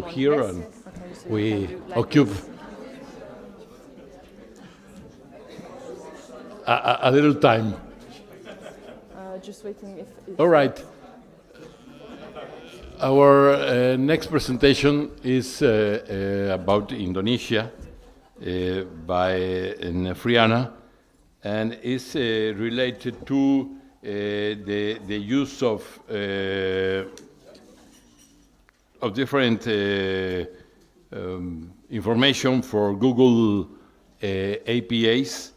here and we occupy a little time. Just waiting if All right. Our next presentation is about Indonesia by Nefriana, and is related to the use of different information for Google APIs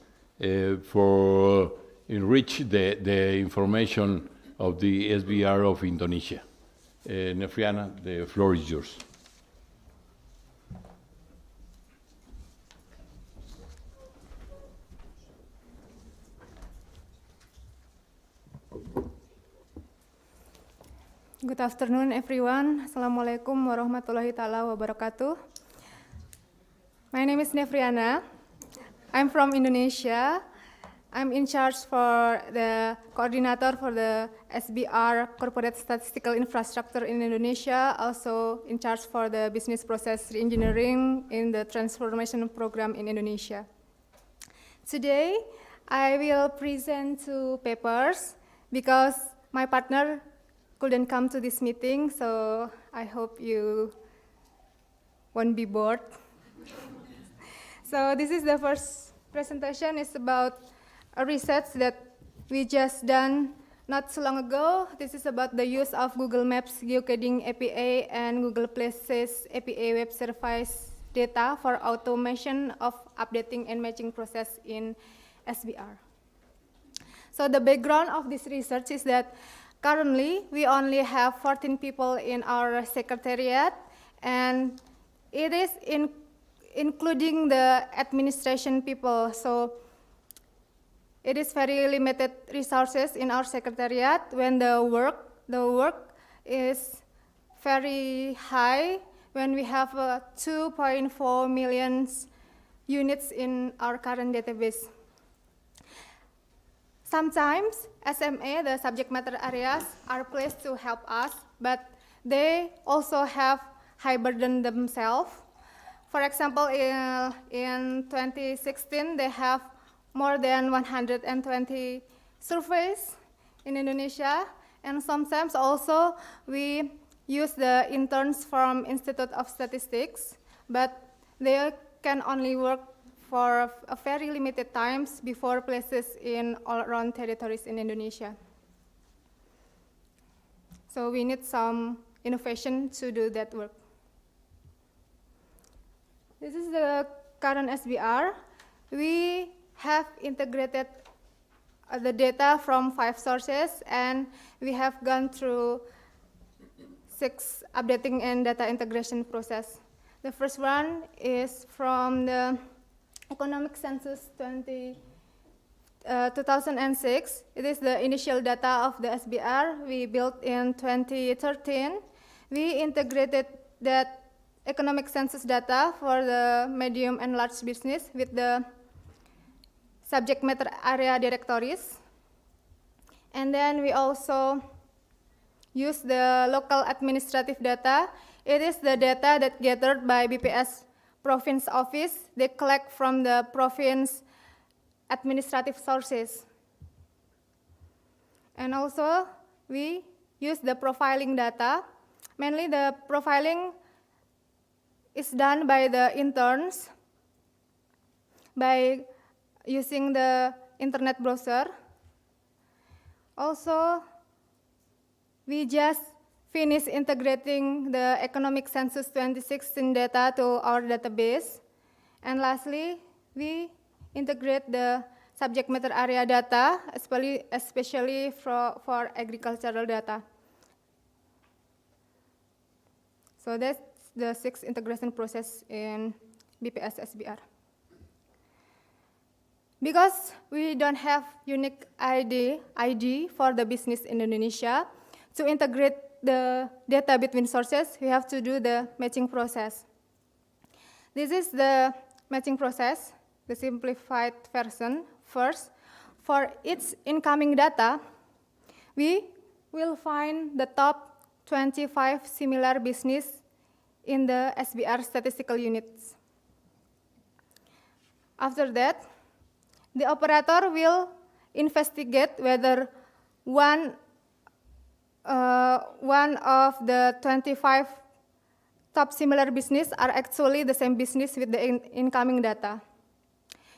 for enrich the information of the SBR of Indonesia. Nefriana, the floor is yours. Good afternoon, everyone. Assalamualaikum warahmatullahi ta'ala wabarakatuh. My name is Nefriana. I'm from Indonesia. I'm in charge for the coordinator for the SBR Corporate Statistical Infrastructure in Indonesia, also in charge for the business process reengineering in the transformation program in Indonesia. Today, I will present two papers because my partner couldn't come to this meeting, so I hope you won't be bored. So this is the first presentation. It's about a research that we just done not so long ago. This is about the use of Google Maps geocoding API and Google Places API web service data for automation of updating and matching process in SBR. So the background of this research is that currently we only have 14 people in our secretariat, and it is including the administration people. So it is very limited resources in our secretariat when the work is very high, when we have 2.4 million units in our current database. Sometimes SMA, the subject matter areas, are placed to help us, but they also have high burden themselves. For example, in 2016, they have more than 120 surveys in Indonesia, and sometimes also we use the interns from Institute of Statistics, but they can only work for a very limited times before places in all around territories in Indonesia. So we need some innovation to do that work. This is the current SBR. We have integrated the data from 5 sources, and we have gone through 6 updating and data integration process. The first one is from the Economic Census 2006. It is the initial data of the SBR we built in 2013. We integrated that economic census data for the medium and large business with the subject matter area directories. And then we also use the local administrative data. It is the data that gathered by BPS province office. They collect from the province administrative sources. And also we use the profiling data. Mainly the profiling is done by the interns by using the internet browser. Also, we just finished integrating the Economic Census 2016 data to our database. And lastly, we integrate the subject matter area data, especially for agricultural data. So that's the 6th integration process in BPS SBR. Because we don't have unique ID for the business in Indonesia, to integrate the data between sources, we have to do the matching process. This is the matching process, the simplified version. First, for each incoming data, we will find the top 25 similar business in the SBR statistical units. After that, the operator will investigate whether one of the 25 top similar business are actually the same business with the incoming data.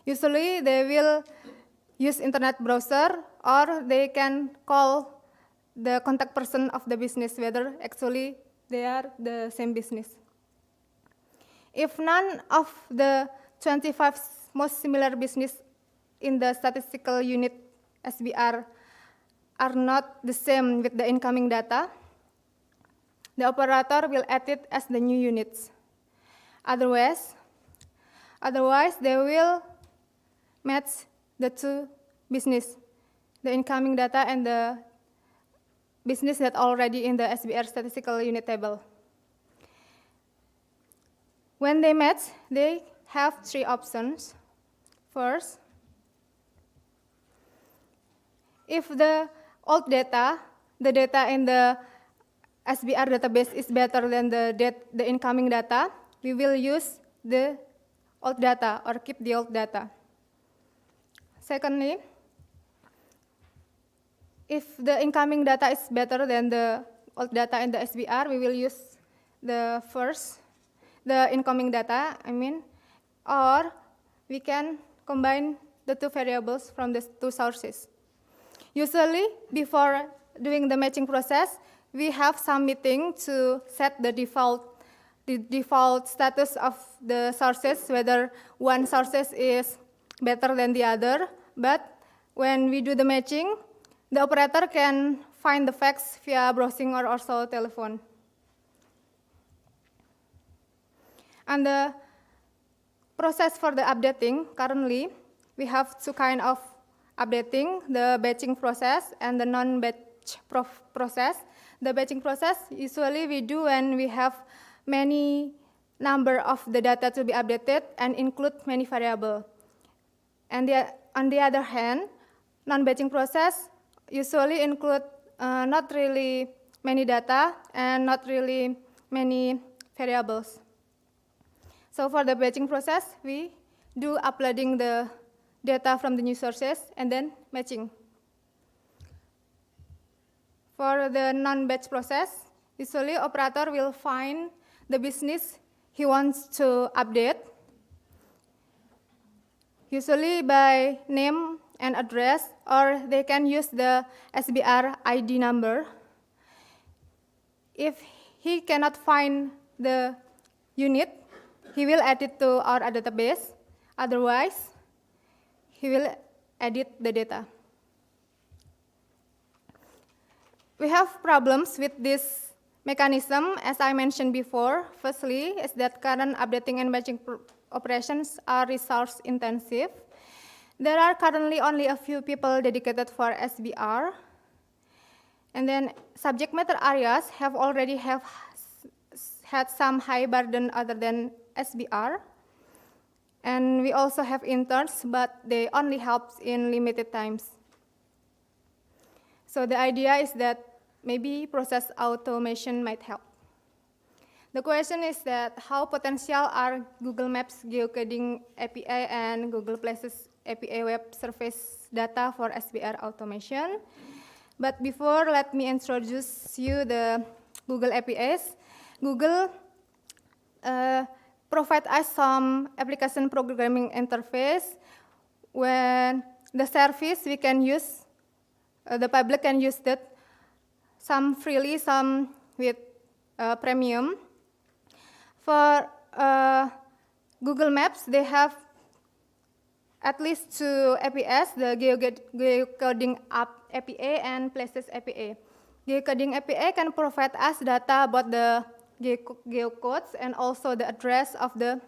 Usually, they will use internet browser, or they can call the contact person of the business whether actually they are the same business. If none of the 25 most similar business in the statistical unit SBR are not the same with the incoming data, the operator will add it as the new units. Otherwise, they will match the two business, the incoming data and the business that already in the SBR statistical unit table. When they match, they have three options. First, if the old data, the data in the SBR database is better than the incoming data, we will use the old data or keep the old data. Secondly, if the incoming data is better than the old data in the SBR, we will use the incoming data, or we can combine the two variables from the two sources. Usually, before doing the matching process, we have some meeting to set the default status of the sources, whether one sources is better than the other. But when we do the matching, the operator can find the facts via browsing or also telephone. And the process for the updating, currently, we have two kinds of updating, the batching process and the non-batch process. The batching process, usually we do when we have many number of the data to be updated and include many variables. And on the other hand, non-batching process usually include not really many data and not really many variables. So for the batching process, we do uploading the data from the new sources and then matching. For the non-batch process, usually operator will find the business he wants to update, usually by name and address, or they can use the SBR ID number. If he cannot find the unit, he will add it to our database. Otherwise, he will edit the data. We have problems with this mechanism, as I mentioned before. Firstly, is that current updating and matching operations are resource intensive. There are currently only a few people dedicated for SBR. And then subject matter areas have already had some high burden other than SBR. And we also have interns, but they only help in limited times. So the idea is that maybe process automation might help. The question is that how potential are Google Maps geocoding API and Google Places API web service data for SBR automation? But before, let me introduce you the Google APIs. Google provide us some application programming interface. When the service we can use, the public can use that, some freely, some with premium. For Google Maps, they have at least two APIs, the geocoding API and Places API. Geocoding API can provide us data about the geocodes and also the address of the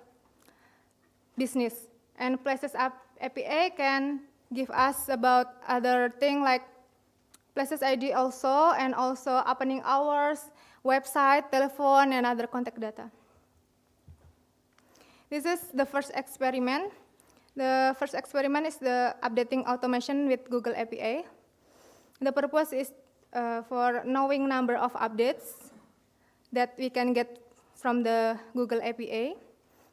business. And Places API can give us about other things like Places ID also, and also opening hours, website, telephone, and other contact data. This is the first experiment. The first experiment is the updating automation with Google API. The purpose is for knowing number of updates that we can get from the Google APA,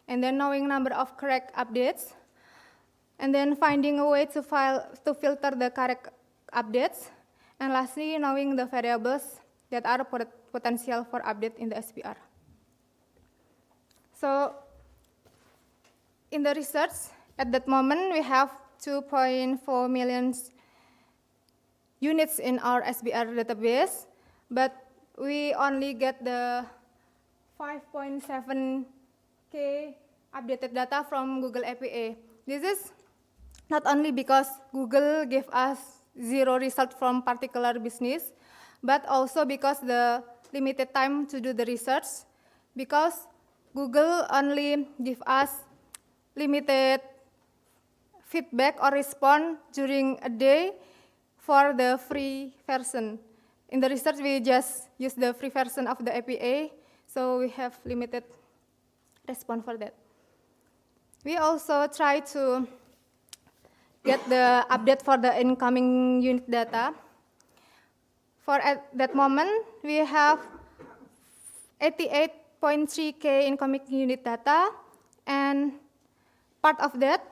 and then knowing number of correct updates, and then finding a way to filter the correct updates, and lastly, knowing the variables that are potential for update in the SBR. So, in the research, at that moment, we have 2.4 million units in our SBR database, but we only get the 5.7K updated data from Google APA. This is not only because Google gave us 0 result from particular business, but also because the limited time to do the research, because Google only give us limited feedback or response during a day for the free version. In the research, we just use the free version of the APA, so we have limited response for that. We also try to get the update for the incoming unit data. For at that moment, we have 88.3K incoming unit data, and part of that,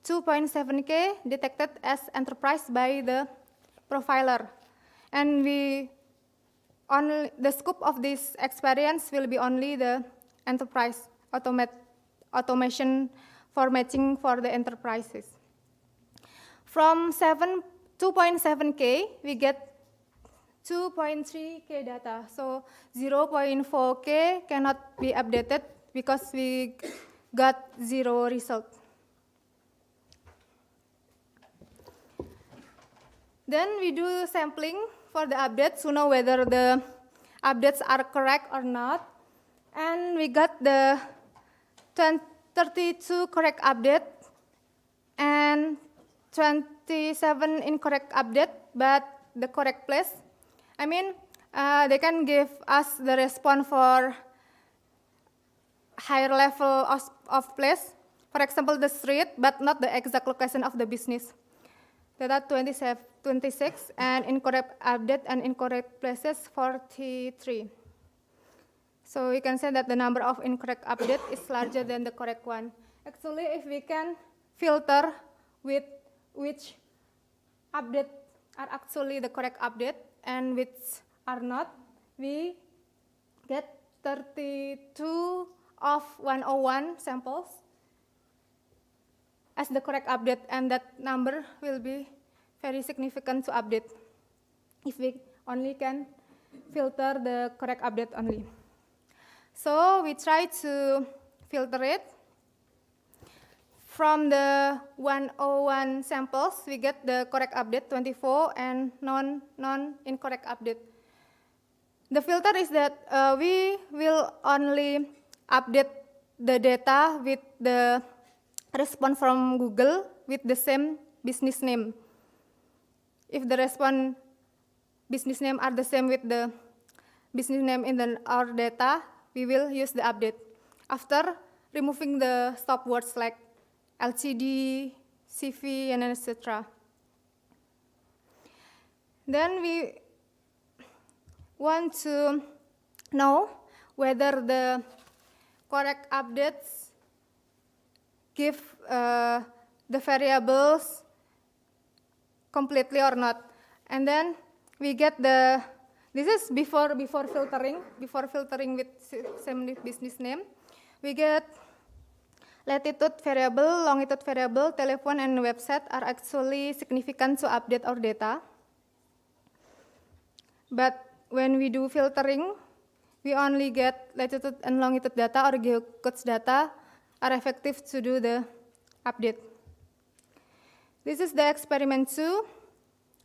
2.7K detected as enterprise by the profiler. And the scope of this experience will be only the enterprise automation for matching for the enterprises. From 2.7K, we get 2.3K data. So 0.4K cannot be updated because we got 0 result. Then we do sampling for the updates to know whether the updates are correct or not. And we got the 32 correct update and 27 incorrect update, but the correct place. I mean, they can give us the response for higher level of place. For example, the street, but not the exact location of the business. Data 26 and incorrect update and incorrect places 43. So we can say that the number of incorrect update is larger than the correct one. Actually, if we can filter with which update are actually the correct update and which are not, we get 32 of 101 samples as the correct update, and that number will be very significant to update if we only can filter the correct update only. So we try to filter it. From the 101 samples, we get the correct update 24 and non-incorrect update. The filter is that we will only update the data with the response from Google with the same business name. If the response business name are the same with the business name in our data, we will use the update. After removing the stop words like LCD, CV, and etc. Then we want to know whether the correct updates give the variables completely or not. And then we get this is before filtering with same business name. We get latitude variable, longitude variable, telephone, and website are actually significant to update our data. But when we do filtering, we only get latitude and longitude data or geocodes data are effective to do the update. This is the experiment 2.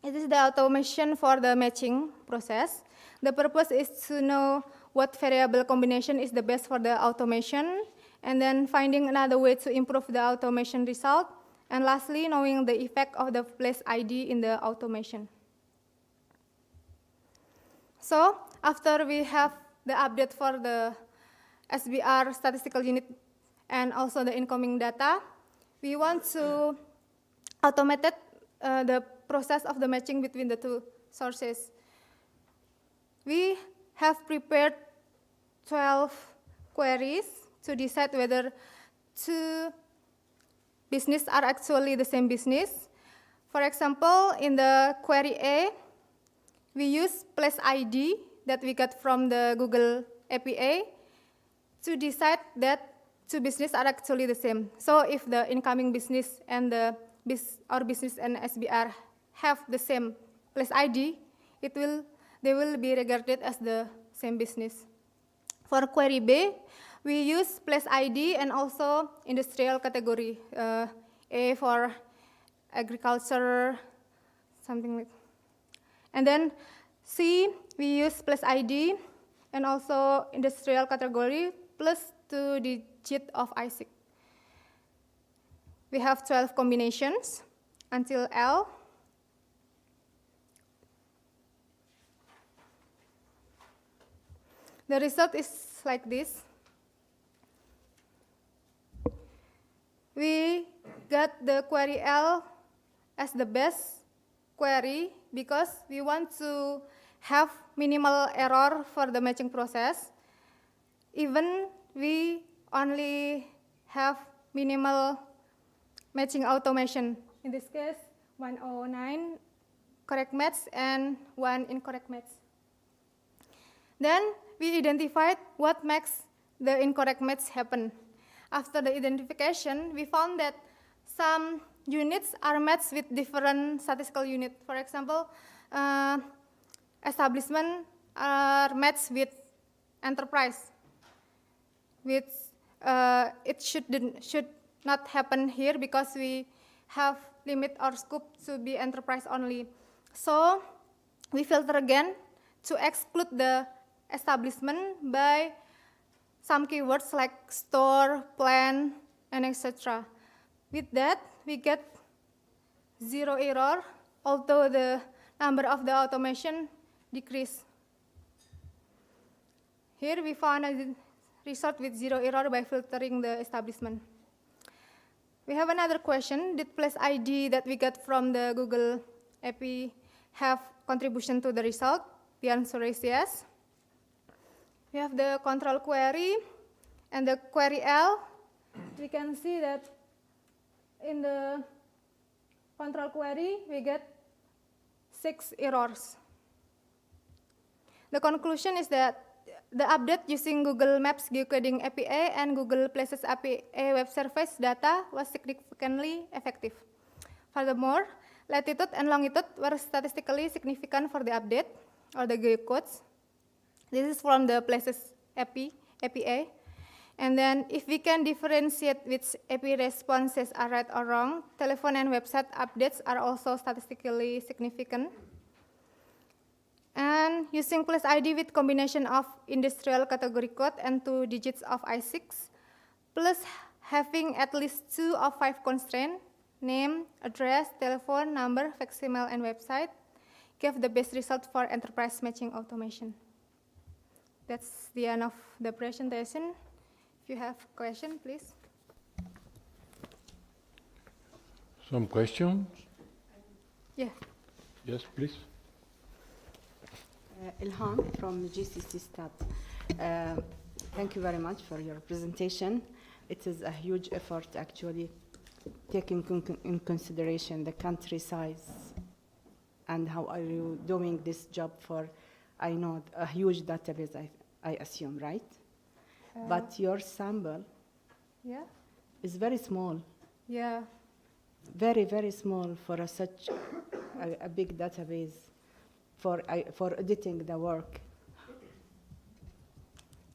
It is the automation for the matching process. The purpose is to know what variable combination is the best for the automation, and then finding another way to improve the automation result, and lastly, knowing the effect of the place ID in the automation. So, after we have the update for the SBR statistical unit and also the incoming data, we want to automate the process of the matching between the two sources. We have prepared 12 queries to decide whether two businesses are actually the same business. For example, in the query A, we use place ID that we got from the Google APA to decide that two businesses are actually the same. So if the incoming business and our business and SBR have the same place ID, they will be regarded as the same business. For query B, we use place ID and also industrial category. A for agriculture, something like. And then C, we use place ID and also industrial category plus 2 digits of ISIC. We have 12 combinations until L. The result is like this. We got the query L as the best query because we want to have minimal error for the matching process. Even we only have minimal matching automation. In this case, 109 correct match and 1 incorrect match. Then we identified what makes the incorrect match happen. After the identification, we found that some units are matched with different statistical units. For example, establishment are matched with enterprise, which it should not happen here because we have limit our scope to be enterprise only. So we filter again to exclude the establishment by some keywords like store, plan, and etc. With that, we get 0 error, although the number of the automation decrease. Here we found a result with 0 error by filtering the establishment. We have another question. Did place ID that we got from the Google API have contribution to the result? The answer is yes. We have the control query and the query L. We can see that in the control query, we get 6 errors. The conclusion is that the update using Google Maps geocoding APA and Google Places APA web service data was significantly effective. Furthermore, latitude and longitude were statistically significant for the update or the geocodes. This is from the Places APA. And then if we can differentiate which API responses are right or wrong, telephone and website updates are also statistically significant. And using place ID with combination of industrial category code and 2 digits of I6, plus having at least 2 of 5 constraints, name, address, telephone, number, fax, email, and website, gave the best result for enterprise matching automation. That's the end of the presentation. If you have a question, please. Some questions? Yeah. Yes, please. Ilham from GCC Stat. Thank you very much for your presentation. It is a huge effort actually taking in consideration the country size and how are you doing this job for, I know, a huge database, I assume, right? But your sample is very small. Yeah. Very, very small for such a big database for editing the work.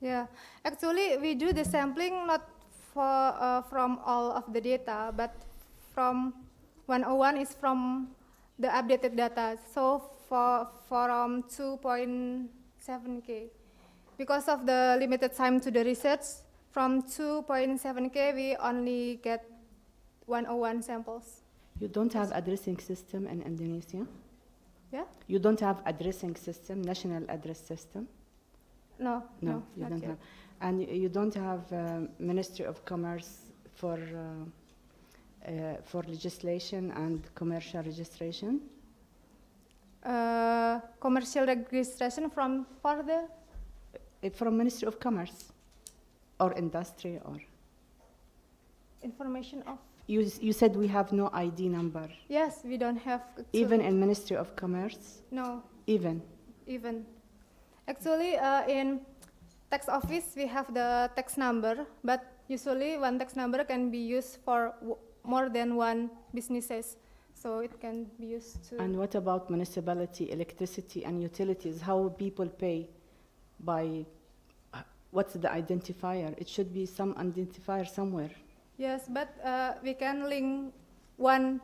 Yeah, actually we do the sampling not for, from all of the data, but from 101 is from the updated data. So from 2.7K. Because of the limited time to the research, from 2.7K we only get 101 samples. You don't have addressing system in Indonesia? Yeah? You don't have addressing system, national address system? No, You not don't yet. have. And you don't have Ministry of Commerce for legislation and commercial registration? Commercial registration from for the? From Ministry of Commerce. or industry, or Information of, you said we have no ID number, yes, we don't have. even actually. in Ministry of Commerce, No, even. even. Actually, in tax office, we have the tax number, but usually one tax number can be used for more than one businesses. So it can be used to. And what about municipality, electricity and utilities? How people pay? By what's the identifier? It should be some identifier somewhere. Yes, but we can link one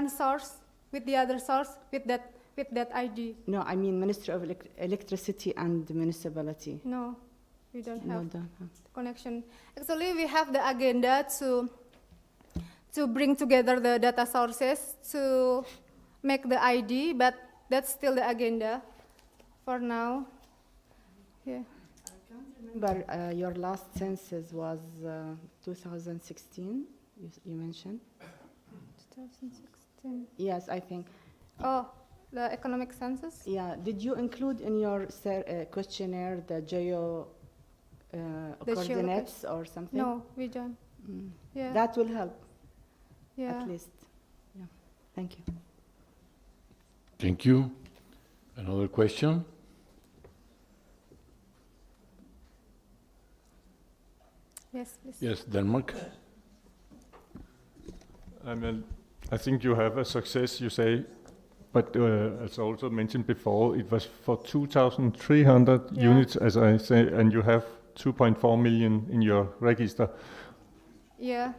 source with the other source with that ID. No, I mean Ministry of Electricity and Municipality. No, we don't No, have don't have. connection. Actually, we have the agenda to bring together the data sources to make the ID, but that's still the agenda for now. Yeah. Remember, your last census was 2016, you mentioned? 2016. Yes, I think. Oh, the economic census? Yeah, did you include in your questionnaire the geo coordinates or something? No, we don't. Mm. Yeah. That will help, yeah. at least. Yeah. Thank you. Thank you. Another question? Yes, please. Yes, Denmark. I think you have a success, you say, but as also mentioned before, it was for 2,300 Yeah. units, as I say, and you have 2.4 million in your register. Yeah.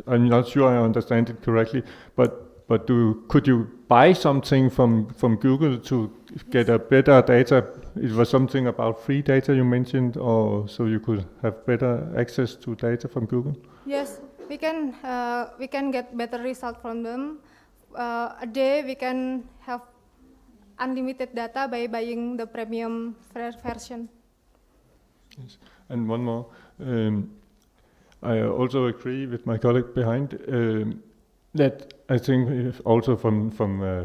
I'm not sure I understand it correctly, but could you buy something from Google to get a better data? It was something about free data you mentioned, or so you could have better access to data from Google? Yes, we can get better result from them. A day we can have unlimited data by buying the premium version. Yes. And one more. I also agree with my colleague behind that I think also from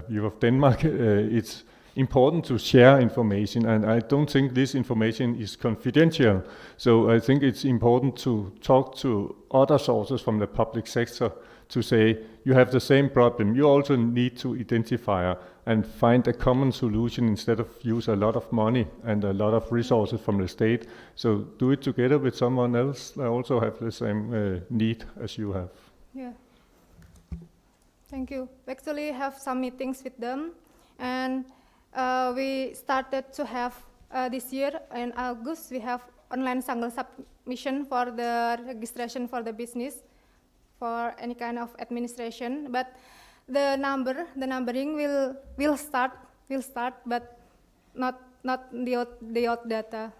view of Denmark, it's important to share information, and I don't think this information is confidential. So I think it's important to talk to other sources from the public sector to say, you have the same problem, you also need to identify and find a common solution instead of use a lot of money and a lot of resources from the state. So do it together with someone else that also have the same need as you have. Yeah. Thank you. We actually have some meetings with them, and we started to have this year in August, we have online single submission for the registration for the business, for any kind of administration. But the numbering will start, but not the old data.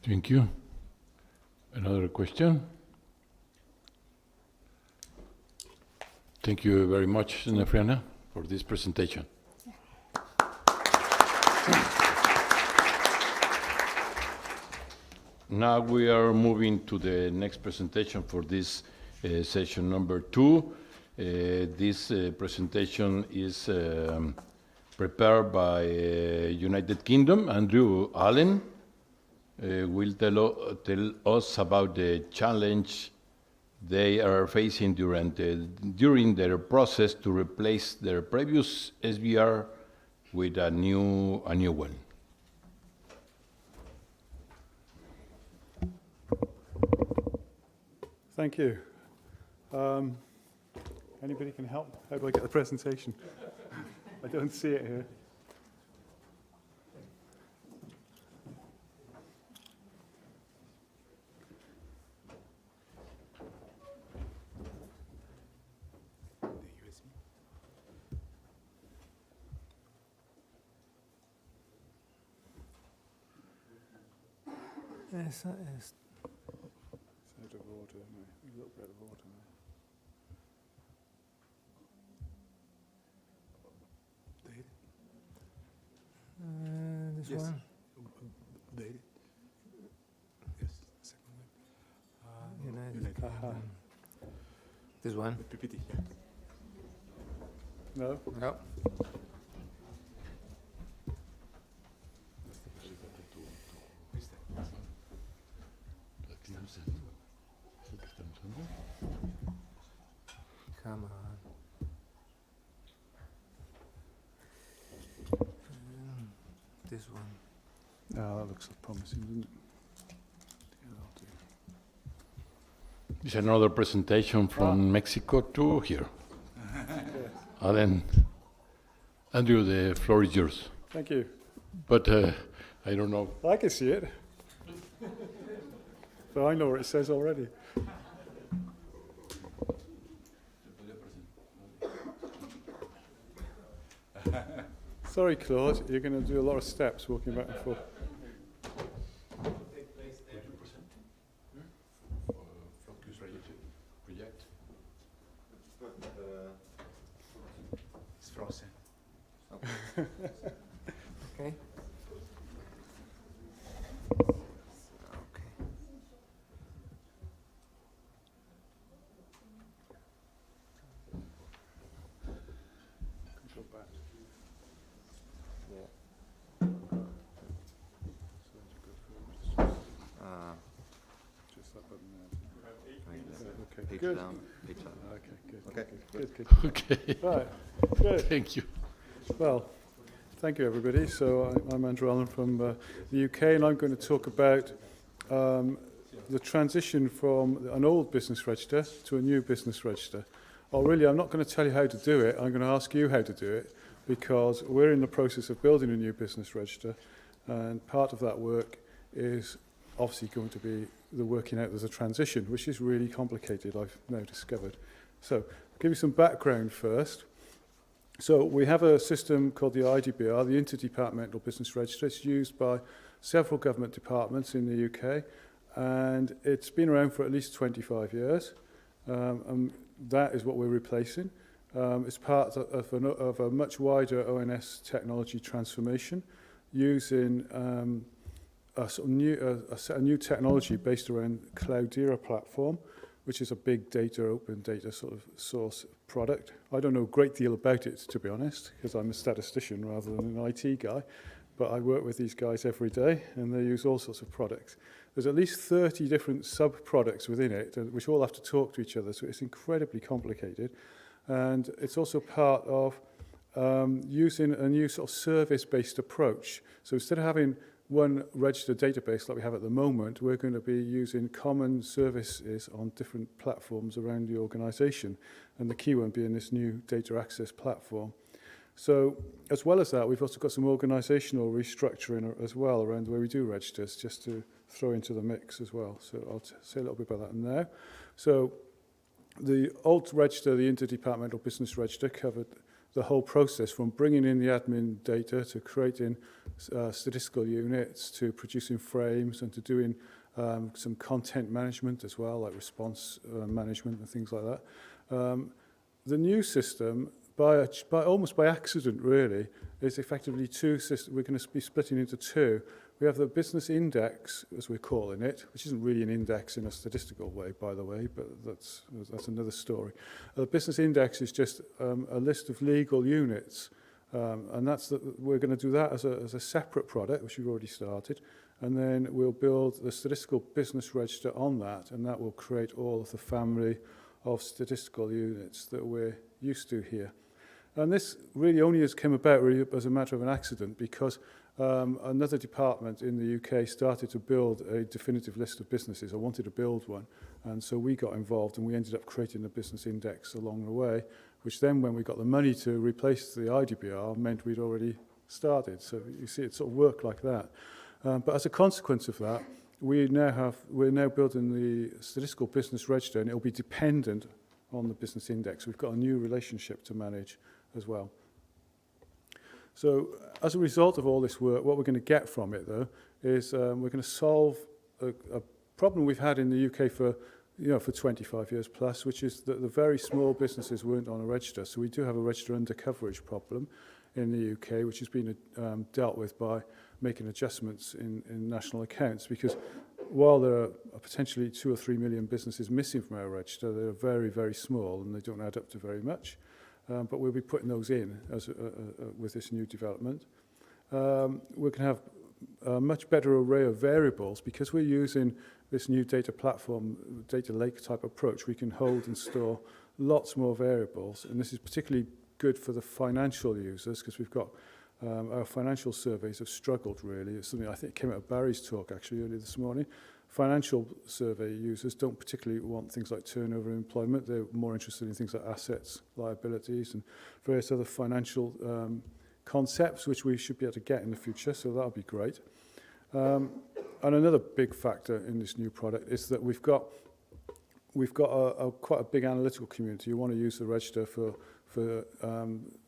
Thank you. Another question? Thank you very much, Nefriana, for this presentation. Now we are moving to the next presentation for this session number 2. This presentation is prepared by United Kingdom. Andrew Allen will tell us about the challenge they are facing during their process to replace their previous SBR with a new one. Thank you. Anybody can help? How do I get the presentation? I don't see it here. Yes, that is. It's out of order, no. A little bit of order now. This Yes. one. David? Yes, the second one. United Aha. Kingdom. This one. PPT, yeah. No? No. Come on. This one. Oh, that looks promising, doesn't it? Yeah, that'll do. Is another presentation from Mexico to here. And then, Andrew, the floor is yours. Thank you. But I don't know. I can see it. But I know what it says already. Sorry, Claude, you're going to do a lot of steps walking back and forth. It's frozen. Okay. Okay. Control back. Just that button there. Okay, Page good. down, page up. Okay, good. Okay. Good. Okay, Right, good. thank you. Well, thank you, everybody. So I'm Andrew Allen from the UK, and I'm going to talk about the transition from an old business register to a new business register. Oh, really, I'm not going to tell you how to do it. I'm going to ask you how to do it, because we're in the process of building a new business register, and part of that work is obviously going to be the working out there's a transition, which is really complicated, I've now discovered. So, I'll give you some background first. So, we have a system called the IDBR, the Interdepartmental Business Register. It's used by several government departments in the UK, and it's been around for at least 25 years. And that is what we're replacing. It's part of a much wider ONS technology transformation using a new technology based around Cloudera platform, which is a big data, open data sort of source product. I don't know a great deal about it, to be honest, because I'm a statistician rather than an IT guy, but I work with these guys every day, and they use all sorts of products. There's at least 30 different sub-products within it, which all have to talk to each other, so it's incredibly complicated. And it's also part of using a new sort of service-based approach. So instead of having one registered database like we have at the moment, we're going to be using common services on different platforms around the organisation, and the key one being this new data access platform. So as well as that, we've also got some organisational restructuring as well around the way we do registers, just to throw into the mix as well. So I'll say a little bit about that now. So the old register, the Interdepartmental Business Register, covered the whole process from bringing in the admin data to creating statistical units to producing frames and to doing some content management as well, like response management and things like that. The new system, almost by accident really, is effectively two systems. We're going to be splitting into two. We have the business index, as we're calling it, which isn't really an index in a statistical way, by the way, but that's another story. The business index is just a list of legal units, and we're going to do that as a separate product, which we've already started, and then we'll build the statistical business register on that, and that will create all of the family of statistical units that we're used to here. And this really only has come about really as a matter of an accident, because another department in the UK started to build a definitive list of businesses, or wanted to build one, and so we got involved and we ended up creating a business index along the way, which then when we got the money to replace the IDBR meant we'd already started. So you see it sort of worked like that. But as a consequence of that, we're now building the statistical business register, and it'll be dependent on the business index. We've got a new relationship to manage as well. So as a result of all this work, what we're going to get from it, though, is we're going to solve a problem we've had in the UK for 25 years plus, which is that the very small businesses weren't on a register. So we do have a register under coverage problem in the UK, which has been dealt with by making adjustments in national accounts, because while there are potentially 2 or 3 million businesses missing from our register, they're very, very small and they don't add up to very much. But we'll be putting those in with this new development. We're going to have a much better array of variables, because we're using this new data platform, data lake type approach, we can hold and store lots more variables. And this is particularly good for the financial users because we've got our financial surveys have struggled really. It's something I think came out of Barry's talk actually earlier this morning. Financial survey users don't particularly want things like turnover and employment. They're more interested in things like assets, liabilities, and various other financial concepts, which we should be able to get in the future, so that'll be great. And another big factor in this new product is that we've got quite a big analytical community. You want to use the register for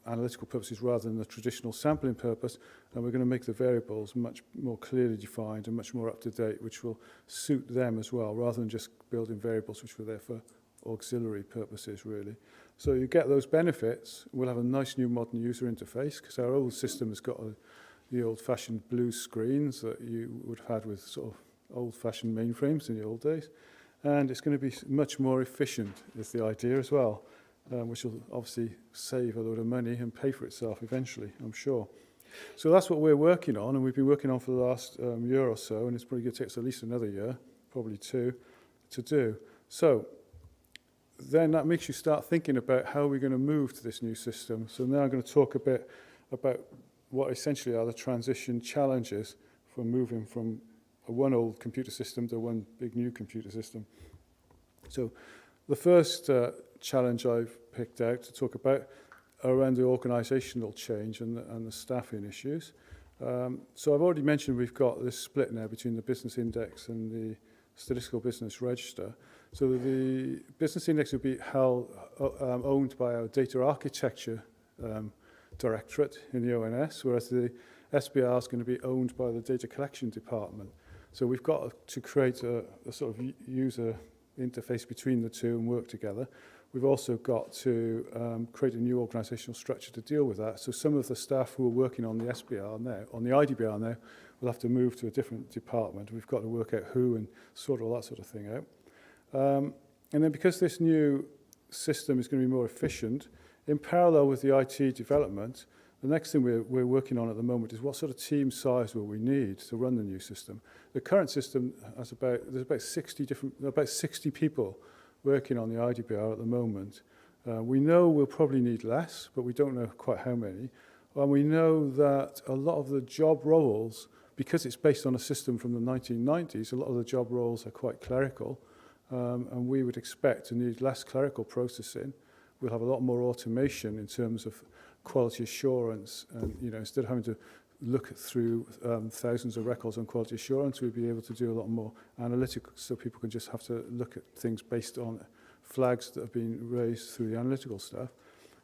analytical purposes rather than the traditional sampling purpose, and we're going to make the variables much more clearly defined and much more up to date, which will suit them as well, rather than just building variables which were there for auxiliary purposes, really. So you get those benefits. We'll have a nice new modern user interface, because our old system has got the old-fashioned blue screens that you would have had with sort of old-fashioned mainframes in the old days. And it's going to be much more efficient, is the idea as well, which will obviously save a load of money and pay for itself eventually, I'm sure. So that's what we're working on, and we've been working on for the last year or so, and it's probably going to take us at least another year, probably two, to do. So then that makes you start thinking about how we're going to move to this new system. So now I'm going to talk a bit about what essentially are the transition challenges for moving from one old computer system to one big new computer system. So the first challenge I've picked out to talk about are around the organisational change and the staffing issues. So I've already mentioned we've got this split now between the business index and the statistical business register. So the business index will be held, owned by our data architecture directorate in the ONS, whereas the SBR is going to be owned by the data collection department. So we've got to create a sort of user interface between the two and work together. We've also got to create a new organisational structure to deal with that. So some of the staff who are working on the SBR now, on the IDBR now, will have to move to a different department. We've got to work out who and sort all that sort of thing out. And then because this new system is going to be more efficient, in parallel with the IT development, the next thing we're working on at the moment is what sort of team size will we need to run the new system. The current system has there's about 60 people working on the IDBR at the moment. We know we'll probably need less, but we don't know quite how many. And we know that a lot of the job roles, because it's based on a system from the 1990s, a lot of the job roles are quite clerical, and we would expect to need less clerical processing. We'll have a lot more automation in terms of quality assurance, and instead of having to look through thousands of records on quality assurance, we'll be able to do a lot more analytical, so people can just have to look at things based on flags that have been raised through the analytical stuff.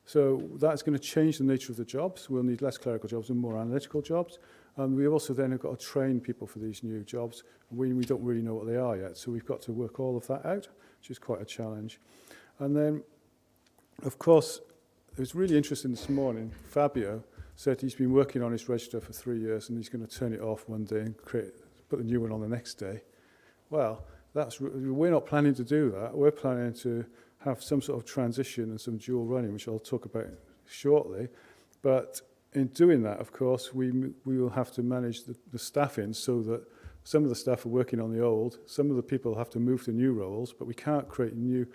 So that's going to change the nature of the jobs. We'll need less clerical jobs and more analytical jobs. And we also then have got to train people for these new jobs. We don't really know what they are yet, so we've got to work all of that out, which is quite a challenge. And then, of course, it was really interesting this morning. Fabio said he's been working on his register for 3 years and he's going to turn it off one day and put the new one on the next day. Well, we're not planning to do that. We're planning to have some sort of transition and some dual running, which I'll talk about shortly. But in doing that, of course, we will have to manage the staffing so that some of the staff are working on the old, some of the people have to move to new roles, but we can't create new.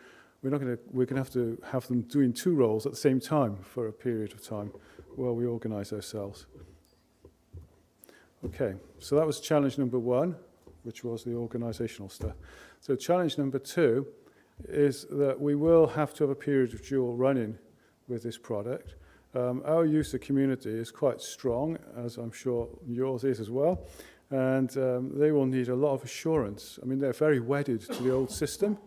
We're going to have them doing 2 roles at the same time for a period of time while we organise ourselves. Okay, so that was challenge number 1, which was the organisational stuff. So challenge number 2 is that we will have to have a period of dual running with this product. Our user community is quite strong, as I'm sure yours is as well, and they will need a lot of assurance. I mean, they're very wedded to the old system.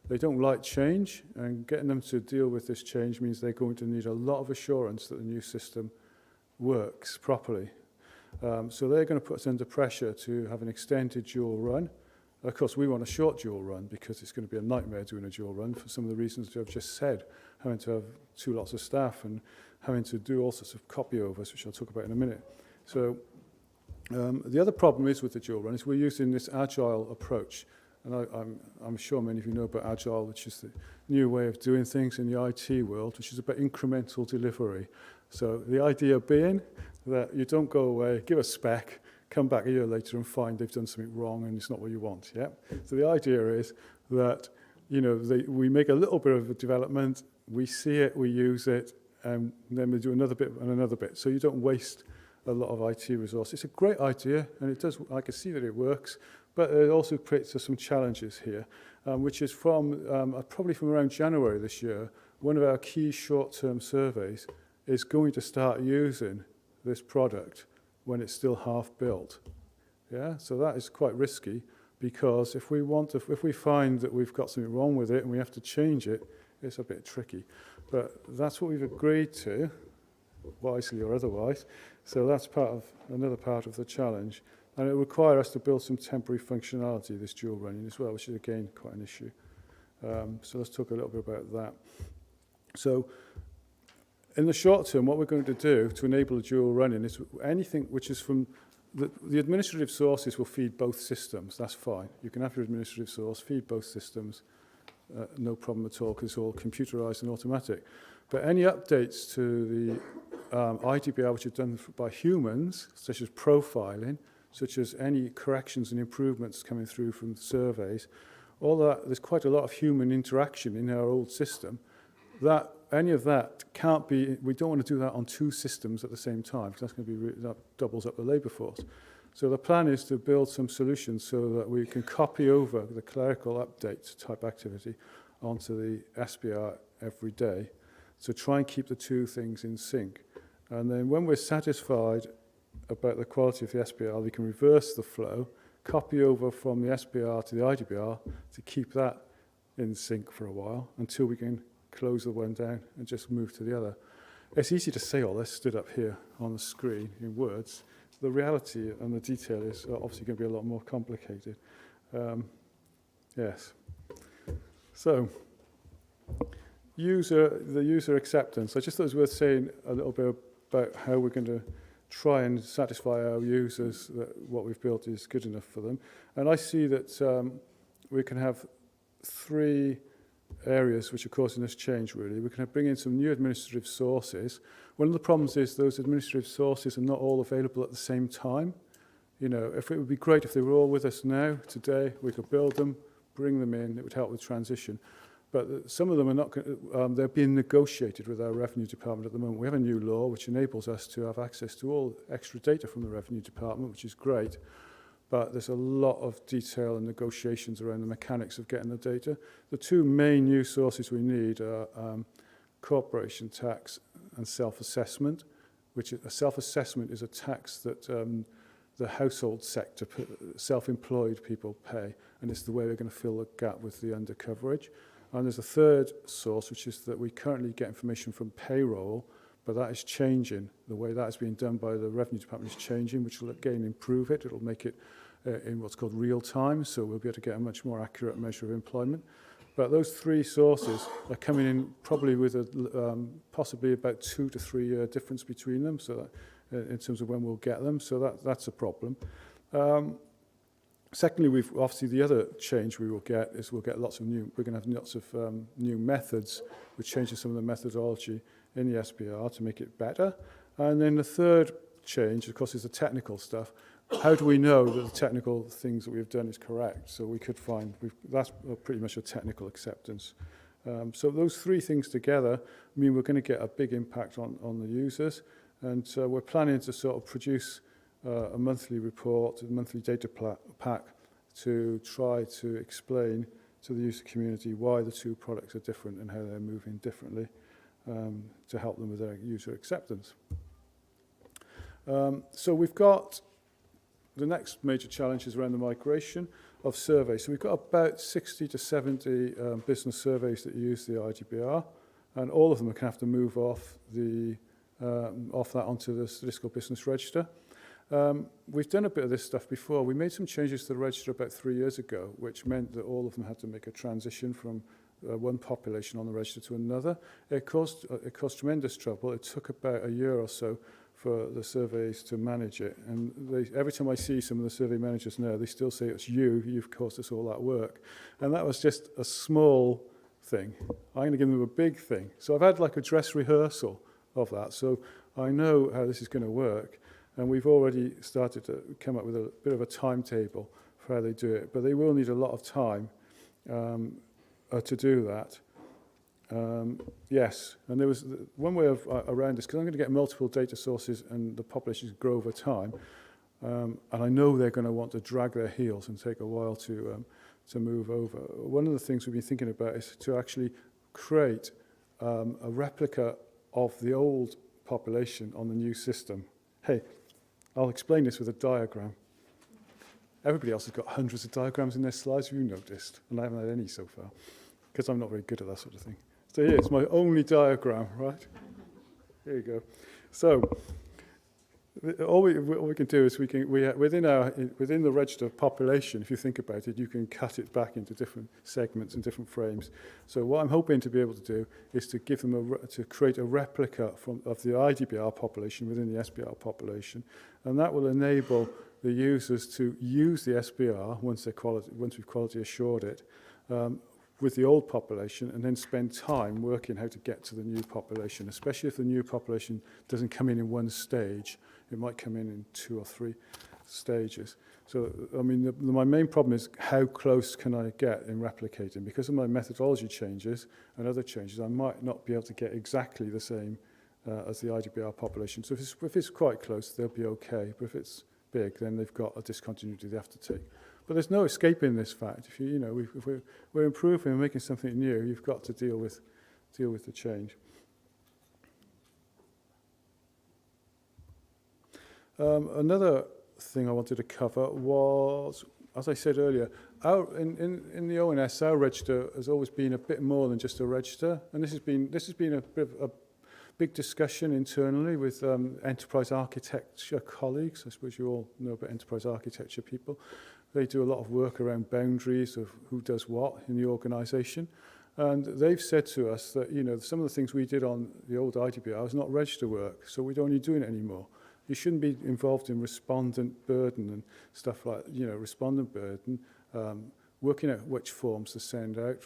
They don't like change, and getting them to deal with this change means they're going to need a lot of assurance that the new system works properly. So they're going to put us under pressure to have an extended dual run. Of course, we want a short dual run because it's going to be a nightmare doing a dual run for some of the reasons I've just said, having to have 2 lots of staff and having to do all sorts of copy overs, which I'll talk about in a minute. So the other problem is with the dual run is we're using this agile approach. And I'm sure many of you know about Agile, which is the new way of doing things in the IT world, which is about incremental delivery. So the idea being that you don't go away, give a spec, come back a year later and find they've done something wrong and it's not what you want. Yeah. So the idea is that, you know, we make a little bit of a development, we see it, we use it, and then we do another bit and another bit. So you don't waste a lot of IT resource. It's a great idea, and it does. I can see that it works, but it also creates some challenges here, which is from probably from around January this year. One of our key short-term surveys is going to start using this product when it's still half built. Yeah, so that is quite risky, because if we find that we've got something wrong with it and we have to change it, it's a bit tricky. But that's what we've agreed to, wisely or otherwise. So that's another part of the challenge. And it will require us to build some temporary functionality, this dual running as well, which is again quite an issue. So let's talk a little bit about that. So in the short term, what we're going to do to enable the dual running is anything which is from the administrative sources will feed both systems. That's fine. You can have your administrative source feed both systems, no problem at all, because it's all computerized and automatic. But any updates to the IDBR which are done by humans, such as profiling, such as any corrections and improvements coming through from the surveys, all that, there's quite a lot of human interaction in our old system. That any of that can't be, we don't want to do that on two systems at the same time, because that's going to be, that doubles up the labour force. So the plan is to build some solutions so that we can copy over the clerical updates type activity onto the SBR every day. So try and keep the two things in sync. And then when we're satisfied about the quality of the SBR, we can reverse the flow, copy over from the SBR to the IDBR to keep that in sync for a while until we can close the one down and just move to the other. It's easy to say all this stood up here on the screen in words. The reality and the detail is obviously going to be a lot more complicated. Yes. So, the user acceptance. I just thought it was worth saying a little bit about how we're going to try and satisfy our users that what we've built is good enough for them. And I see that we can have three areas which are causing this change, really. We can bring in some new administrative sources. One of the problems is those administrative sources are not all available at the same time. You know, if it would be great if they were all with us now, today, we could build them, bring them in, it would help with transition. But some of them are not, they're being negotiated with our revenue department at the moment. We have a new law which enables us to have access to all extra data from the revenue department, which is great. But there's a lot of detail and negotiations around the mechanics of getting the data. The two main new sources we need are corporation tax and self-assessment, which a self-assessment is a tax that the household sector, self-employed people pay, and it's the way we're going to fill the gap with the undercoverage. And there's a third source, which is that we currently get information from payroll, but that is changing. The way that is being done by the Revenue Department is changing, which will again improve it. It'll make it in what's called real time, so we'll be able to get a much more accurate measure of employment. But those three sources are coming in probably with a, possibly about 2 to 3 year difference between them, so that, in terms of when we'll get them, so that's a problem. Secondly, we've obviously the other change we will get is we'll get lots of new, we're going to have lots of new methods, which changes some of the methodology in the SBR to make it better. And then the third change, of course, is the technical stuff. How do we know that the technical things that we've done is correct? So we could find, that's pretty much a technical acceptance. So those three things together mean we're going to get a big impact on the users. And so we're planning to sort of produce a monthly report, a monthly data pack to try to explain to the user community why the two products are different and how they're moving differently to help them with their user acceptance. So we've got the next major challenge is around the migration of surveys. So we've got about 60 to 70 business surveys that use the IDBR, and all of them are going to have to move off that onto the Statistical Business Register. We've done a bit of this stuff before. We made some changes to the register about 3 years ago, which meant that all of them had to make a transition from one population on the register to another. It caused tremendous trouble. It took about a year or so for the surveys to manage it. And every time I see some of the survey managers now, they still say, it's you've caused us all that work. And that was just a small thing. I'm going to give them a big thing. So I've had like a dress rehearsal of that. So I know how this is going to work. And we've already started to come up with a bit of a timetable for how they do it, but they will need a lot of time to do that. Yes, and there was one way of around this, because I'm going to get multiple data sources and the populations grow over time, and I know they're going to want to drag their heels and take a while to move over. One of the things we've been thinking about is to actually create a replica of the old population on the new system. Hey, I'll explain this with a diagram. Everybody else has got hundreds of diagrams in their slides, have you noticed? And I haven't had any so far, because I'm not very good at that sort of thing. So here's my only diagram, right? Here you go. So all we can do is within the register population, if you think about it, you can cut it back into different segments and different frames. So what I'm hoping to be able to do is to give them to create a replica of the IDBR population within the SBR population, and that will enable the users to use the SBR once we've quality assured it, with the old population, and then spend time working how to get to the new population, especially if the new population doesn't come in one stage. It might come in 2 or 3 stages. So, I mean, my main problem is how close can I get in replicating? Because of my methodology changes and other changes, I might not be able to get exactly the same as the IDBR population. So if it's quite close, they'll be okay. But if it's big, then they've got a discontinuity they have to take. But there's no escaping this fact. If if we're improving and making something new, you've got to deal with the change. Another thing I wanted to cover was, as I said earlier, in the ONS, our register has always been a bit more than just a register, and this has been a bit of a big discussion internally with enterprise architecture colleagues. I suppose you all know about enterprise architecture people. They do a lot of work around boundaries of who does what in the organisation. And they've said to us that, some of the things we did on the old IDBR is not register work, so we don't need doing it anymore. You shouldn't be involved in respondent burden and stuff like, respondent burden, working out which forms to send out,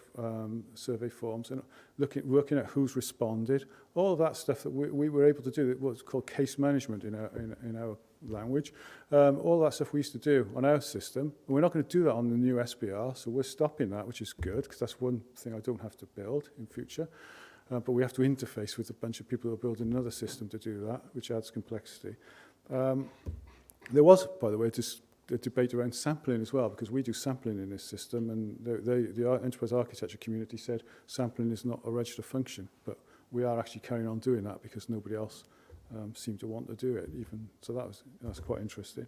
survey forms, and working out who's responded. All of that stuff that we were able to do, what's called case management in our language. All that stuff we used to do on our system. And we're not going to do that on the new SBR, so we're stopping that, which is good, because that's one thing I don't have to build in future. But we have to interface with a bunch of people who are building another system to do that, which adds complexity. There was, by the way, a debate around sampling as well, because we do sampling in this system, and the enterprise architecture community said sampling is not a register function, but we are actually carrying on doing that because nobody else seemed to want to do it even. So that's quite interesting.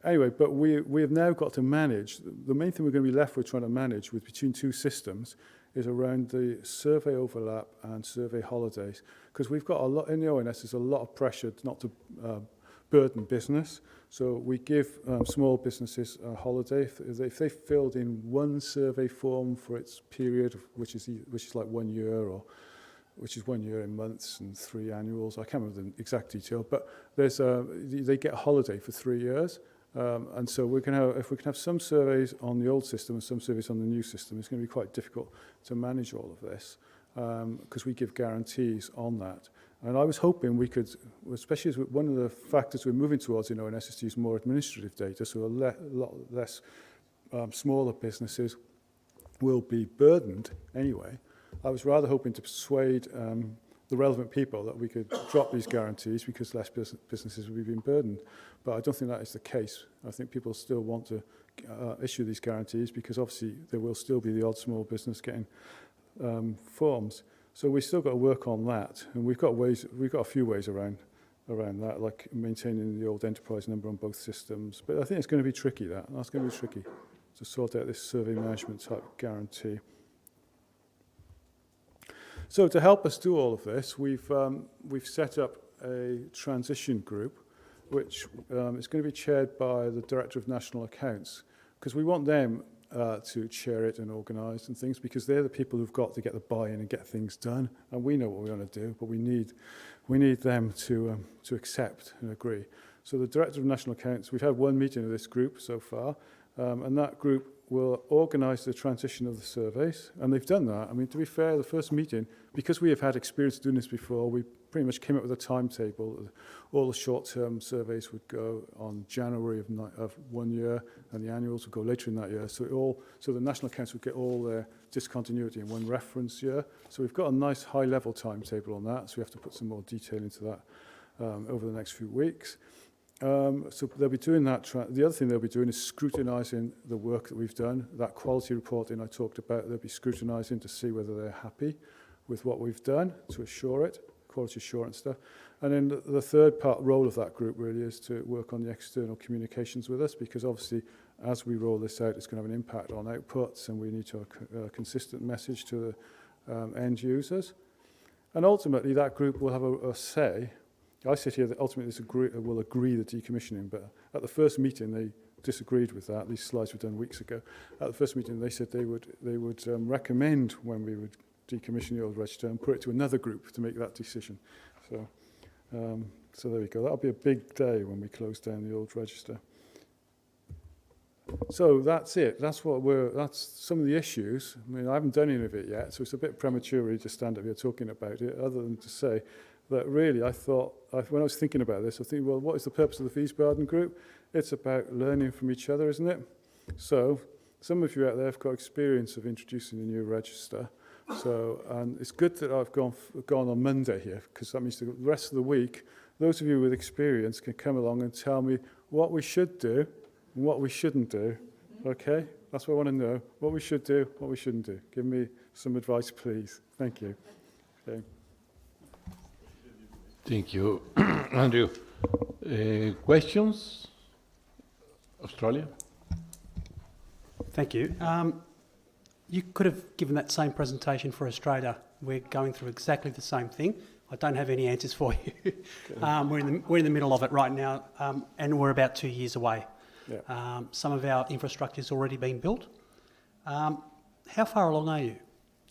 Anyway, but we have now got to manage. The main thing we're going to be left with trying to manage between 2 systems is around the survey overlap and survey holidays, because we've got a lot in the ONS. There's a lot of pressure not to burden business, so we give small businesses a holiday if they filled in one survey form for its period, which is like 1 year, or which is 1 year in months and 3 annuals. I can't remember the exact detail, but they get a holiday for 3 years. And so if we can have some surveys on the old system and some surveys on the new system, it's going to be quite difficult to manage all of this, because we give guarantees on that. And I was hoping we could, especially as one of the factors we're moving towards in ONS is to use more administrative data, so a lot less smaller businesses will be burdened anyway. I was rather hoping to persuade the relevant people that we could drop these guarantees because less businesses will be being burdened. But I don't think that is the case. I think people still want to issue these guarantees because obviously there will still be the odd small business getting forms. So we've still got to work on that, and we've got a few ways around that, like maintaining the old enterprise number on both systems. But I think it's going to be tricky. That's going to be tricky to sort out this survey management type guarantee. So to help us do all of this, we've set up a transition group, which is going to be chaired by the Director of National Accounts, because we want them to chair it and organise and things, because they're the people who've got to get the buy-in and get things done, and we know what we want to do, but we need them to accept and agree. So the Director of National Accounts, we've had one meeting of this group so far, and that group will organise the transition of the surveys, and they've done that. I mean, to be fair, the first meeting, because we have had experience doing this before, we pretty much came up with a timetable. All the short-term surveys would go on January of 1 year, and the annuals would go later in that year. So the national accounts would get all their discontinuity in one reference year. So we've got a nice high-level timetable on that. So we have to put some more detail into that over the next few weeks. So they'll be doing that. The other thing they'll be doing is scrutinising the work that we've done. That quality reporting I talked about, they'll be scrutinising to see whether they're happy with what we've done, to assure it, quality assurance stuff. And then the third role of that group really is to work on the external communications with us, because obviously as we roll this out, it's going to have an impact on outputs, and we need to have a consistent message to the end users. And ultimately that group will have a say. I sit here that ultimately will agree the decommissioning, but at the first meeting they disagreed with that. These slides were done weeks ago. At the first meeting they said they would recommend when we would decommission the old register and put it to another group to make that decision. So there we go. That'll be a big day when we close down the old register. So that's it. That's some of the issues. I mean, I haven't done any of it yet, so it's a bit premature really to stand up here talking about it, other than to say that really I thought, when I was thinking about this, I think, well, what is the purpose of the Wiesbaden Group? It's about learning from each other, isn't it? So some of you out there have got experience of introducing a new register. So, and it's good that I've gone on Monday here, because that means the rest of the week, those of you with experience can come along and tell me what we should do and what we shouldn't do. Okay? That's what I want to know. What we should do, what we shouldn't do. Give me some advice, please. Thank you. Okay. Thank you, Andrew. Questions? Australia? Thank you. You could have given that same presentation for Australia. We're going through exactly the same thing. I don't have any answers for you. We're in the middle of it right now, and we're about 2 years away. Yeah. Some of our infrastructure has already been built. How far along are you?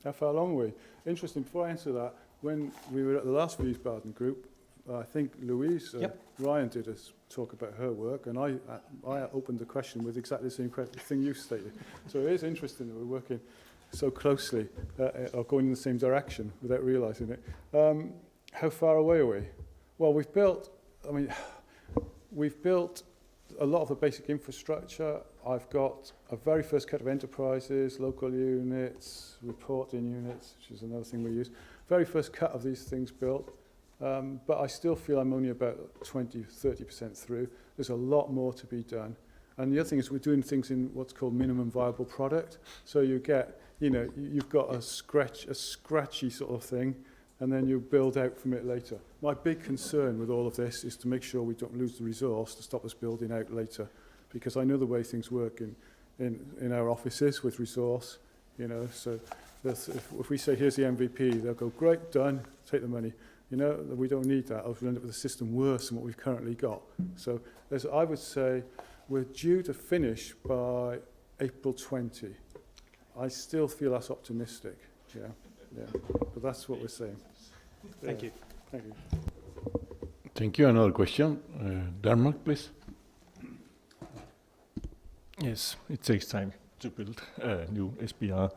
How far along are we? Interesting. Before I answer that, when we were at the last Wiesbaden group, I think Louise Ryan did a talk about her work, and I opened the question with exactly the same thing you stated. So it is interesting that we're working so closely or going in the same direction without realising it. How far away are we? Well, we've built a lot of the basic infrastructure. I've got a very first cut of enterprises, local units, reporting units, which is another thing we use. Very first cut of these things built. But I still feel I'm only about 20-30% through. There's a lot more to be done. And the other thing is we're doing things in what's called minimum viable product. So you get, you've got a scratchy sort of thing, and then you build out from it later. My big concern with all of this is to make sure we don't lose the resource to stop us building out later, because I know the way things work in our offices with resource, so if we say, here's the MVP, they'll go, great, done, take the money. We don't need that, or we'll end up with a system worse than what we've currently got. So I would say we're due to finish by April 20. I still feel that's optimistic, yeah. But that's what we're saying. Thank you. Thank you. Thank you. Another question. Denmark, please. Yes, it takes time to build a new SBR.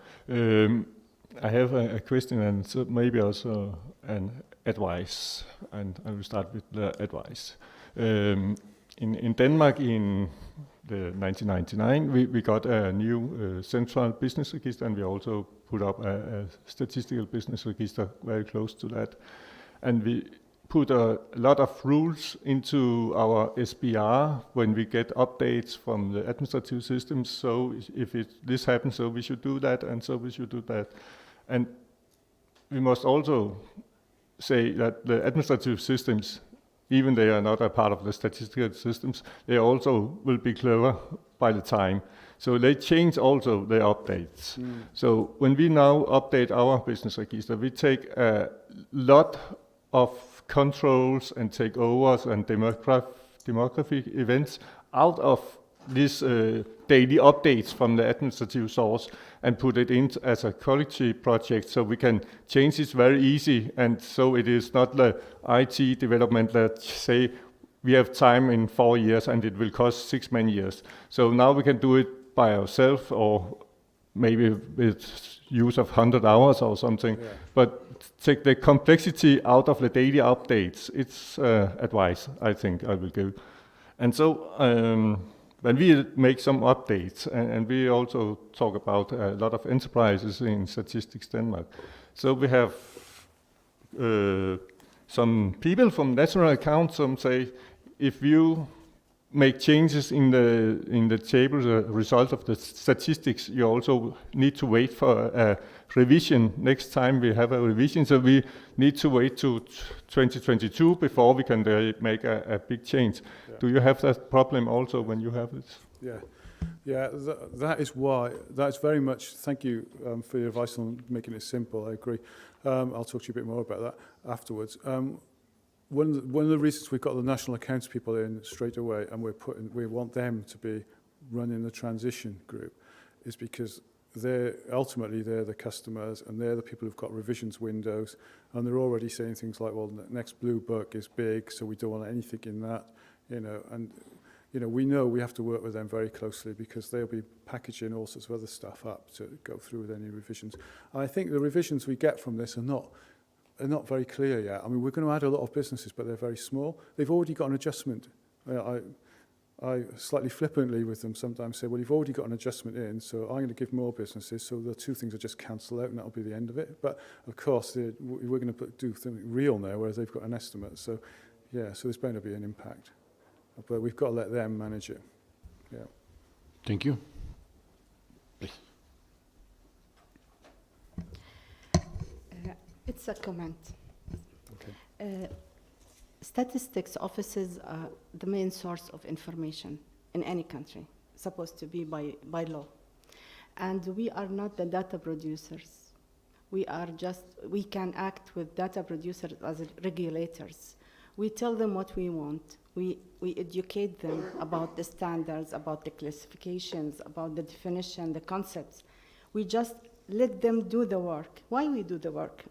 I have a question and so maybe also an advice, and I will start with the advice. In Denmark in the 1999, we got a new central business register, and we also put up a statistical business register very close to that. And we put a lot of rules into our SBR when we get updates from the administrative systems. So if this happens, so we should do that, and so we should do that. And we must also say that the administrative systems, even they are not a part of the statistical systems, they also will be clever by the time. So they change also their updates. So when we now update our business register, we take a lot of controls and takeovers and demographic events out of these daily updates from the administrative source and put it in as a quality project, so we can change this very easy, and so it is not the IT development that say we have time in 4 years and it will cost 6 many years. So now we can do it by ourselves or maybe with use of 100 hours or something. Yeah. But take the complexity out of the daily updates. It's advice I think I will give. And so when we make some updates, and we also talk about a lot of enterprises in Statistics Denmark. So we have some people from national accounts, some say, if you make changes in the table, the result of the statistics, you also need to wait for a revision. Next time we have a revision, so we need to wait to 2022 before we can make a big change. Yeah. Do you have that problem also when you have it? Yeah, that is why. That's very much. Thank you for your advice on making it simple. I agree. I'll talk to you a bit more about that afterwards. One of the reasons we've got the national accounts people in straight away, and we want them to be running the transition group, is because they're the customers, and they're the people who've got revisions windows, and they're already saying things like, well, the next blue book is big, so we don't want anything in that, and we know we have to work with them very closely because they'll be packaging all sorts of other stuff up to go through with any revisions. And I think the revisions we get from this are not very clear yet. I mean, we're going to add a lot of businesses, but they're very small. They've already got an adjustment. I slightly flippantly with them sometimes say, well, you've already got an adjustment in, so I'm going to give more businesses, so the two things will just cancel out and that'll be the end of it. But of course, we're going to do something real now, whereas they've got an estimate. So yeah, so there's bound to be an impact. But we've got to let them manage it. Yeah. Thank you. Please. It's a comment. Okay. Statistics offices are the main source of information in any country, supposed to be by law. And we are not the data producers. We can act with data producers as regulators. We tell them what we want. We educate them about the standards, about the classifications, about the definition, the concepts. We just let them do the work. Why we do the work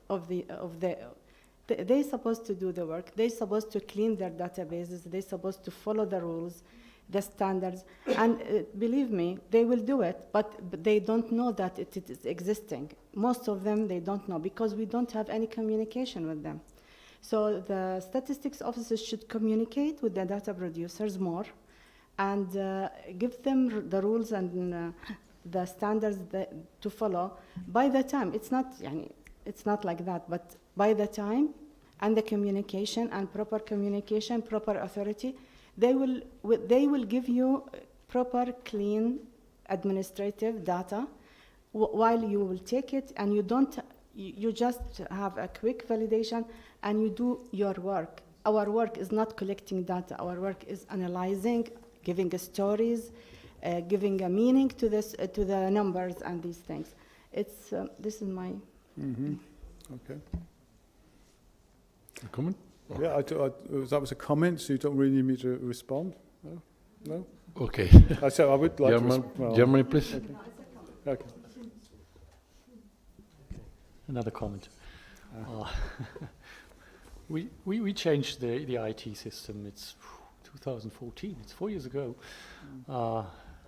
they're supposed to do the work. They're supposed to clean their databases. They're supposed to follow the rules, the standards. And believe me, they will do it, but they don't know that it is existing. Most of them, they don't know because we don't have any communication with them. So the statistics officers should communicate with the data producers more and give them the rules and the standards to follow. By the time, it's not like that, but by the time and the communication and proper communication, proper authority, they will give you proper, clean, administrative data while you will take it and you just have a quick validation and you do your work. Our work is not collecting data. Our work is analyzing, giving stories, giving a meaning to the numbers and these things. This is my... Mm-hmm. Okay. A comment? Yeah, that was a comment, so you don't really need me to respond? No? Okay. I would like to... Germany, please. Okay. Another comment. We changed the IT system. It's 2014. It's 4 years ago.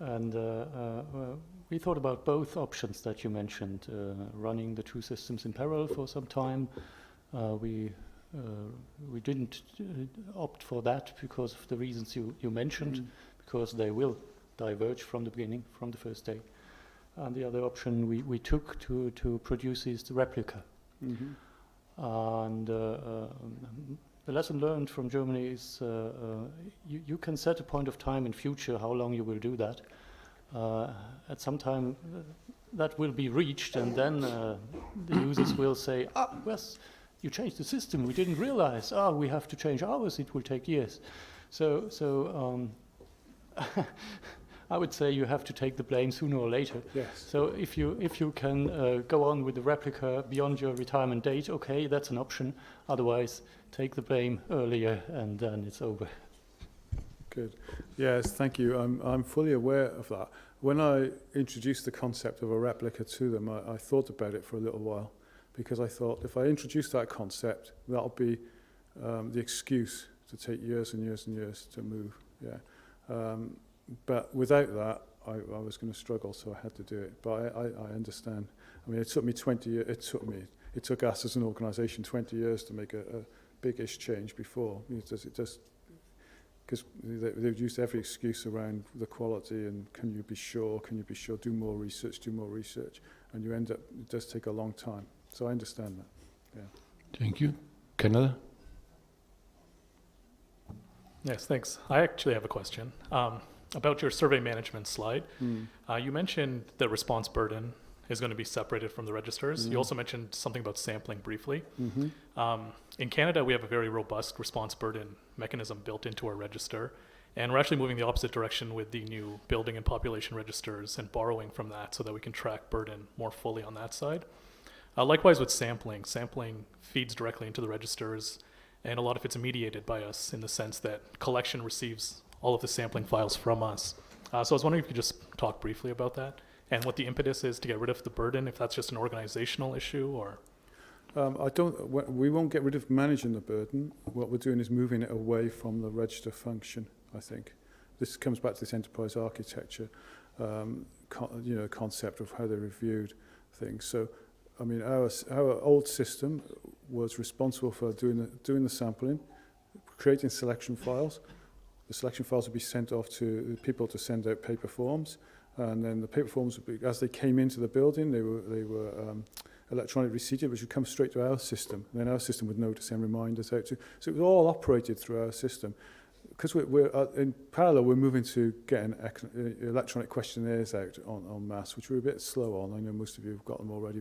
And we thought about both options that you mentioned, running the two systems in parallel for some time. We didn't opt for that because of the reasons you mentioned, because they will diverge from the beginning, from the first day. And the other option we took to produce is the replica. Mm-hmm. And the lesson learned from Germany is you can set a point of time in future how long you will do that. At some time that will be reached, and then the users will say, yes, you changed the system, we didn't realize, we have to change ours, it will take years. So I would say you have to take the blame sooner or later. Yes. So if you can go on with the replica beyond your retirement date, okay, that's an option. Otherwise, take the blame earlier, and then it's over. Good. Yes, thank you. I'm fully aware of that. When I introduced the concept of a replica to them, I thought about it for a little while, because I thought if I introduce that concept, that'll be the excuse to take years and years and years to move. Yeah. But without that, I was going to struggle, so I had to do it. But I understand. I mean, it took me 20 years. It took us as an organisation 20 years to make a big-ish change before. It does, because they've used every excuse around the quality and can you be sure, do more research, and you end up, it does take a long time. So I understand that, yeah. Thank you. Canada? Yes, thanks. I actually have a question about your survey management slide. You mentioned the response burden is going to be separated from the registers. You also mentioned something about sampling briefly. In Canada, we have a very robust response burden mechanism built into our register, and we're actually moving the opposite direction with the new building and population registers and borrowing from that so that we can track burden more fully on that side. Likewise with sampling feeds directly into the registers, and a lot of it's mediated by us in the sense that collection receives all of the sampling files from us. So I was wondering if you could just talk briefly about that and what the impetus is to get rid of the burden, if that's just an organizational issue or... we won't get rid of managing the burden. What we're doing is moving it away from the register function, I think. This comes back to this enterprise architecture concept of how they reviewed things. So, I mean, our old system was responsible for doing the sampling, creating selection files. The selection files would be sent off to people to send out paper forms, and then the paper forms would be, as they came into the building, they were electronically receipted, which would come straight to our system. And then our system would know to send reminders out to. So it was all operated through our system. Because we're in parallel, we're moving to getting electronic questionnaires out en masse, which we're a bit slow on. I know most of you have got them already.